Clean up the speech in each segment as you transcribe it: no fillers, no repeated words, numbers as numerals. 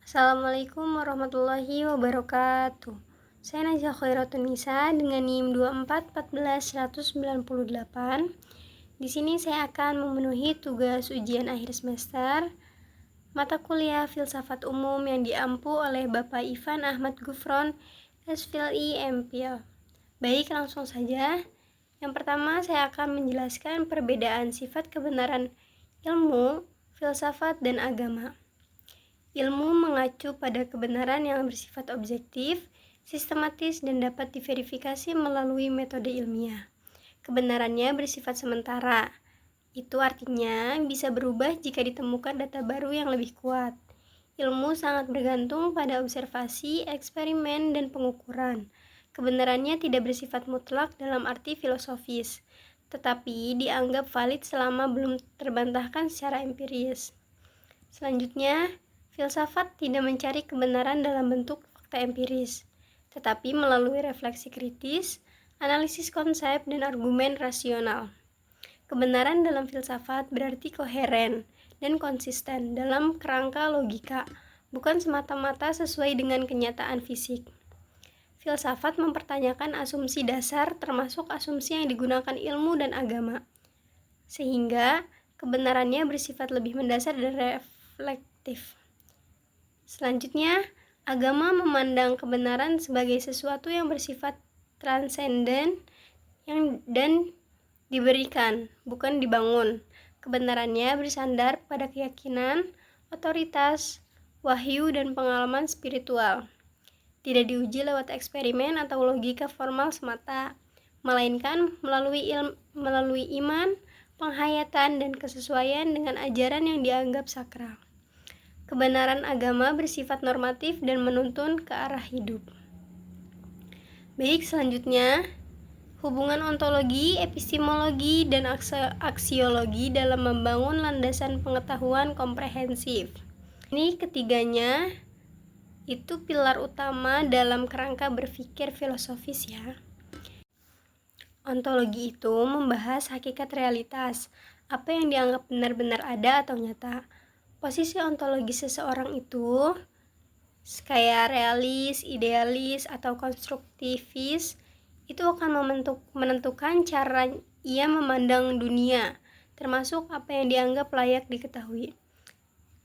Assalamualaikum warahmatullahi wabarakatuh. Saya Najah Khairatul Nisa dengan NIM 24 14198. Di sini saya akan memenuhi tugas ujian akhir semester mata kuliah Filsafat Umum yang diampu oleh Bapak Ivan Ahmad Gufron, SFilI MPhil. Baik, langsung saja. Yang pertama, saya akan menjelaskan perbedaan sifat kebenaran ilmu, filsafat, dan agama. Ilmu mengacu pada kebenaran yang bersifat objektif, sistematis, dan dapat diverifikasi melalui metode ilmiah. Kebenarannya bersifat sementara. Itu artinya bisa berubah jika ditemukan data baru yang lebih kuat. Ilmu sangat bergantung pada observasi, eksperimen, dan pengukuran. Kebenarannya tidak bersifat mutlak dalam arti filosofis, tetapi dianggap valid selama belum terbantahkan secara empiris. Selanjutnya, filsafat tidak mencari kebenaran dalam bentuk fakta empiris, tetapi melalui refleksi kritis, analisis konsep, dan argumen rasional. Kebenaran dalam filsafat berarti koheren dan konsisten dalam kerangka logika, bukan semata-mata sesuai dengan kenyataan fisik. Filsafat mempertanyakan asumsi dasar termasuk asumsi yang digunakan ilmu dan agama, sehingga kebenarannya bersifat lebih mendasar dan reflektif. Selanjutnya, agama memandang kebenaran sebagai sesuatu yang bersifat transenden dan diberikan, bukan dibangun. Kebenarannya bersandar pada keyakinan, otoritas, wahyu, dan pengalaman spiritual. Tidak diuji lewat eksperimen atau logika formal semata, melainkan melalui iman, penghayatan, dan kesesuaian dengan ajaran yang dianggap sakral. Kebenaran agama bersifat normatif dan menuntun ke arah hidup. Baik, selanjutnya, hubungan ontologi, epistemologi, dan aksiologi dalam membangun landasan pengetahuan komprehensif. Ini ketiganya itu pilar utama dalam kerangka berpikir filosofis ya. Ontologi itu membahas hakikat realitas, apa yang dianggap benar-benar ada atau nyata. Posisi ontologi seseorang itu kayak realis, idealis, atau konstruktivis itu akan menentukan cara ia memandang dunia, termasuk apa yang dianggap layak diketahui.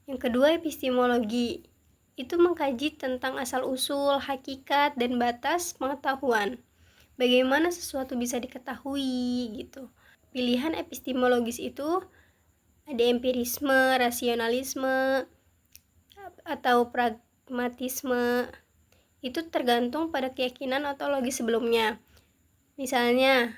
Yang kedua, epistemologi itu mengkaji tentang asal-usul, hakikat, dan batas pengetahuan. Bagaimana sesuatu bisa diketahui gitu. Pilihan epistemologis itu ada empirisme, rasionalisme, atau pragmatisme. Itu tergantung pada keyakinan atau logis sebelumnya. Misalnya,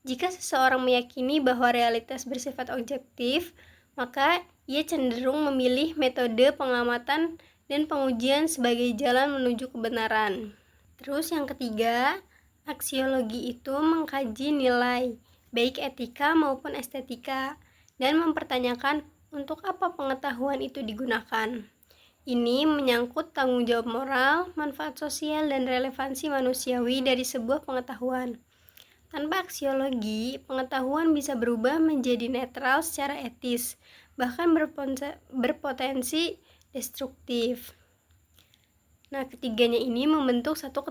jika seseorang meyakini bahwa realitas bersifat objektif, maka ia cenderung memilih metode pengamatan dan pengujian sebagai jalan menuju kebenaran. Terus yang ketiga, aksiologi itu mengkaji nilai, baik etika maupun estetika, dan mempertanyakan untuk apa pengetahuan itu digunakan. Ini menyangkut tanggung jawab moral, manfaat sosial, dan relevansi manusiawi dari sebuah pengetahuan. Tanpa aksiologi, pengetahuan bisa berubah menjadi netral secara etis, bahkan berpotensi destruktif. Nah, ketiganya ini membentuk satu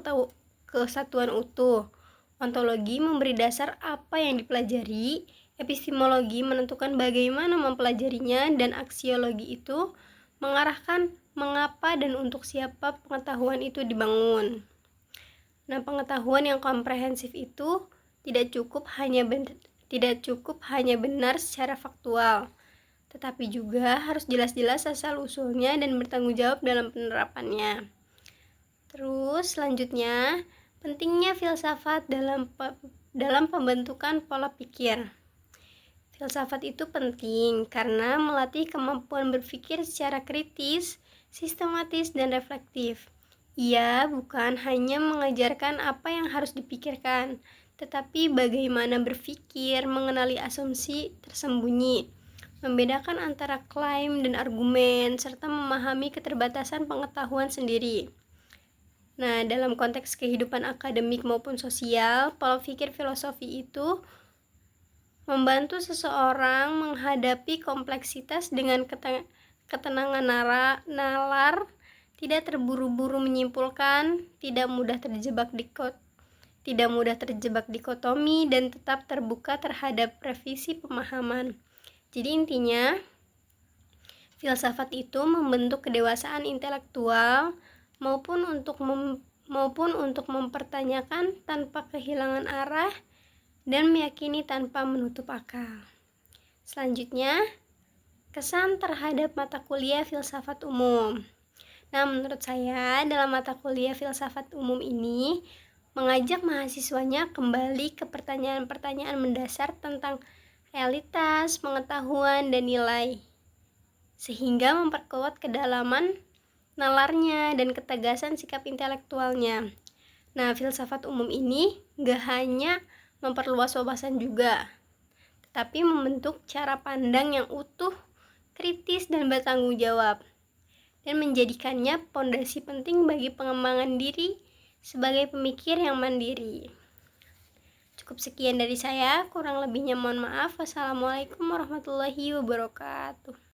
kesatuan utuh. Ontologi memberi dasar apa yang dipelajari, epistemologi menentukan bagaimana mempelajarinya, dan aksiologi itu mengarahkan mengapa dan untuk siapa pengetahuan itu dibangun. Nah, pengetahuan yang komprehensif itu tidak cukup hanya benar secara faktual, tetapi juga harus jelas-jelas asal-usulnya dan bertanggung jawab dalam penerapannya. Terus selanjutnya, pentingnya filsafat dalam pembentukan pola pikir. Filsafat itu penting karena melatih kemampuan berpikir secara kritis, sistematis, dan reflektif. Ia bukan hanya mengajarkan apa yang harus dipikirkan, tetapi bagaimana berpikir, mengenali asumsi tersembunyi, membedakan antara klaim dan argumen, serta memahami keterbatasan pengetahuan sendiri. Nah, dalam konteks kehidupan akademik maupun sosial, pola pikir filosofi itu membantu seseorang menghadapi kompleksitas dengan ketenangan nalar tidak terburu-buru menyimpulkan, tidak mudah terjebak dikotomi, dan tetap terbuka terhadap revisi pemahaman. Jadi intinya, filsafat itu membentuk kedewasaan intelektual maupun untuk mempertanyakan tanpa kehilangan arah dan meyakini tanpa menutup akal. Selanjutnya, kesan terhadap mata kuliah filsafat umum. Nah, menurut saya dalam mata kuliah filsafat umum ini mengajak mahasiswanya kembali ke pertanyaan-pertanyaan mendasar tentang realitas, pengetahuan, dan nilai, sehingga memperkuat kedalaman nalarnya dan ketegasan sikap intelektualnya. Nah, filsafat umum ini gak hanya memperluas wawasan juga, tetapi membentuk cara pandang yang utuh, kritis, dan bertanggung jawab, dan menjadikannya pondasi penting bagi pengembangan diri sebagai pemikir yang mandiri. Cukup sekian dari saya, kurang lebihnya mohon maaf. Wassalamualaikum warahmatullahi wabarakatuh.